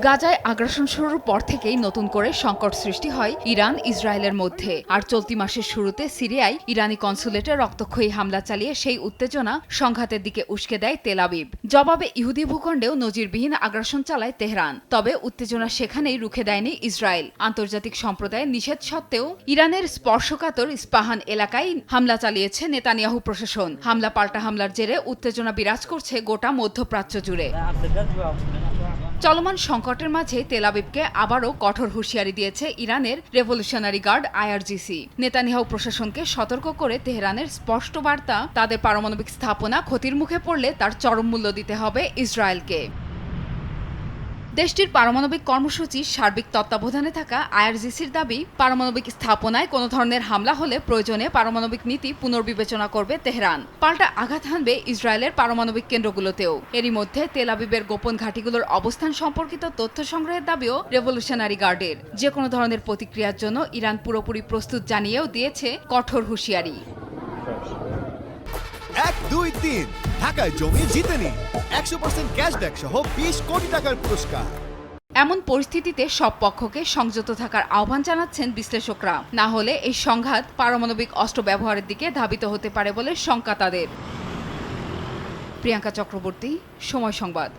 গাজায় আগ্রাসন শুরুর পর থেকেই নতুন করে সংকট সৃষ্টি হয় ইরান ইসরায়েলের মধ্যে। আর চলতি মাসের শুরুতে সিরিয়ায় ইরানি কনসুলেটে রক্তক্ষয়ী হামলা চালিয়ে সেই উত্তেজনা সংঘাতের দিকে উস্কে দেয় তেল আবিব। জবাবে ইহুদি ভূখণ্ডেও নজিরবিহীন আগ্রাসন চালায় তেহরান। তবে উত্তেজনা সেখানেই রুখে দেয়নি ইসরায়েল। আন্তর্জাতিক সম্প্রদায়ের নিষেধ সত্ত্বেও ইরানের স্পর্শকাতর ইস্পাহান এলাকায় হামলা চালিয়েছে নেতানিয়াহু প্রশাসন। হামলা পাল্টা হামলার জেরে উত্তেজনা বিরাজ করছে গোটা মধ্যপ্রাচ্য জুড়ে। চলমান সংকটের মাঝে তেল আবিবকে আবারও কঠোর হুঁশিয়ারি দিয়েছে ইরানের রেভলিউশনারি গার্ড আইআরজিসি। নেতানিয়াহু প্রশাসনকে সতর্ক করে তেহরানের স্পষ্ট বার্তা, তাদের পারমাণবিক স্থাপনা ক্ষতির মুখে পড়লে তার চরম মূল্য দিতে হবে ইসরায়েলকে। দেশটির পারমাণবিক কর্মসূচির সার্বিক তত্ত্বাবধানে থাকা আইআরজিসির দাবি, পারমাণবিক স্থাপনায় কোনো ধরনের হামলা হলে প্রয়োজনে পারমাণবিক নীতি পুনর্বিবেচনা করবে তেহরান। পাল্টা আঘাত হানবে ইসরায়েলের পারমাণবিক কেন্দ্রগুলোতেও। এরই মধ্যে তেল আবিবের গোপন ঘাঁটিগুলোর অবস্থান সম্পর্কিত তথ্য সংগ্রহের দাবিও রেভলিউশনারি গার্ডের। যে কোনো ধরনের প্রতিক্রিয়ার জন্য ইরান পুরোপুরি প্রস্তুত জানিয়েও দিয়েছে কঠোর হুঁশিয়ারি। 1, 2, 3 ঢাকায় জমি জিতে নিন 100% ক্যাশব্যাক সহ 20 কোটি টাকার পুরস্কার। এমন পরিস্থিতিতে সব পক্ষকে সংযত থাকার আহ্বান জানাচ্ছেন বিশ্লেষকরা। না হলে এই সংঘাত পারমাণবিক অস্ত্র ব্যবহারের দিকে ধাবিত হতে পারে বলে শঙ্কা তাদের। প্রিয়াঙ্কা চক্রবর্তী, সময় সংবাদ।